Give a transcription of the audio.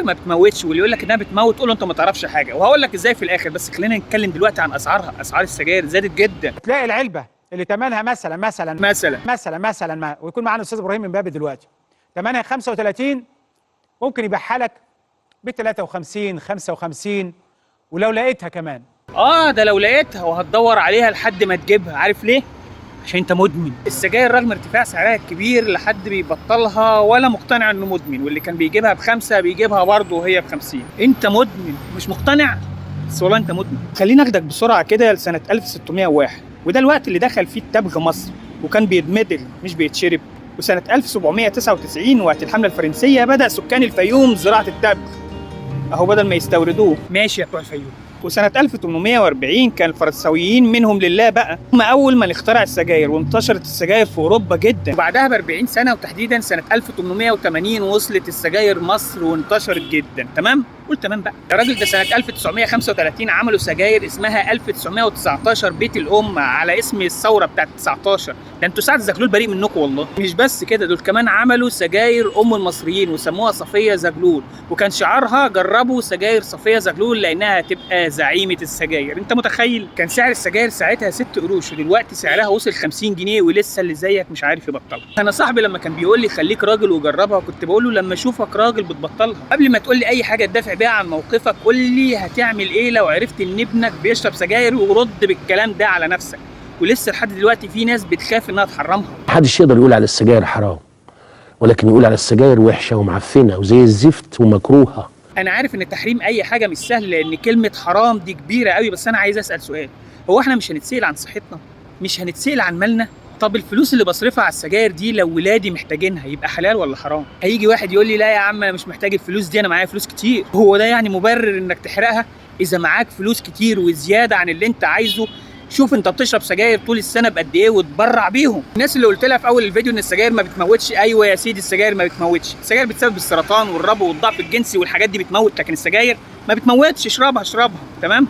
السجاير ما بتموتش، واللي يقول لك انها بتموت قول له انت ما تعرفش حاجه، وهقول لك ازاي في الاخر. بس خلينا نتكلم دلوقتي عن اسعارها. اسعار السجاير زادت جدا. تلاقي العلبه اللي ثمنها مثلا ويكون معانا الاستاذ ابراهيم امبابي دلوقتي، ثمنها 35 ممكن يبيعها لك ب 53 55، ولو لقيتها كمان. ده لو لقيتها وهتدور عليها لحد ما تجيبها. عارف ليه؟ عشان انت مدمن السجاير. رغم ارتفاع سعرها الكبير لحد بيبطلها ولا مقتنع انه مدمن، واللي كان بيجيبها ب5 بيجيبها برضه وهي ب50. انت مدمن مش مقتنع، بس والله انت مدمن. خلينا اخدك بسرعه كده لسنه 1601، وده الوقت اللي دخل فيه التبغ مصر، وكان بيتمضغ مش بيتشرب. وسنه 1799 وقت الحمله الفرنسيه بدأ سكان الفيوم زراعه التبغ، اهو بدل ما يستوردوه. ماشي يا بتوع الفيوم. وسنة 1840 كان الفرنساويين منهم لله بقى هم أول من اخترع السجاير، وانتشرت السجاير في أوروبا جدا. وبعدها ب40 سنة وتحديدا سنة 1880 وصلت السجاير مصر وانتشرت جدا. تمام؟ قول تمام بقى يا راجل. ده سنة 1935 عملوا سجاير اسمها 1919 بيت الأم على اسم الثورة بتاعت 19. ده انتوا سعد زغلول بريء منكم والله. مش بس كده، دول كمان عملوا سجاير أم المصريين وسموها صفية زغلول، وكان شعارها جربوا سجاير صفية زغلول لأنها هتبقى زعيمة السجاير. انت متخيل؟ كان سعر السجاير ساعتها 6 قروش، ودلوقتي سعرها وصل 50 جنيه، ولسه اللي زيك مش عارف يبطلها. انا صاحبي لما كان بيقول لي خليك راجل وجربها، كنت بقول له لما اشوفك راجل بتبطلها. قبل ما تقول لي اي حاجه تدافع بيها عن موقفك، قول لي هتعمل ايه لو عرفت ان ابنك بيشرب سجاير، ورد بالكلام ده على نفسك. ولسه لحد دلوقتي في ناس بتخاف انها تحرمها. محدش يقدر يقول على السجاير حرام، ولكن يقول على السجاير وحشه ومعفنه وزي الزفت ومكروهه. انا عارف ان تحريم اي حاجه مش سهل، لان كلمه حرام دي كبيره قوي، بس انا عايز اسال سؤال. هو احنا مش هنتسال عن صحتنا؟ مش هنتسال عن مالنا؟ طب الفلوس اللي بصرفها على السجاير دي لو ولادي محتاجينها يبقى حلال ولا حرام؟ هيجي واحد يقول لي لا يا عم انا مش محتاج الفلوس دي، انا معايا فلوس كتير. هو ده يعني مبرر انك تحرقها؟ اذا معاك فلوس كتير وزياده عن اللي انت عايزه، شوف انت بتشرب سجاير طول السنه بقد ايه وتبرع بيهم. الناس اللي قلت لها في اول الفيديو ان السجاير ما بتموتش، ايوه يا سيدي السجاير ما بتموتش. السجاير بتسبب السرطان والربو والضعف الجنسي والحاجات دي بتموت، لكن السجاير ما بتموتش. اشربها تمام.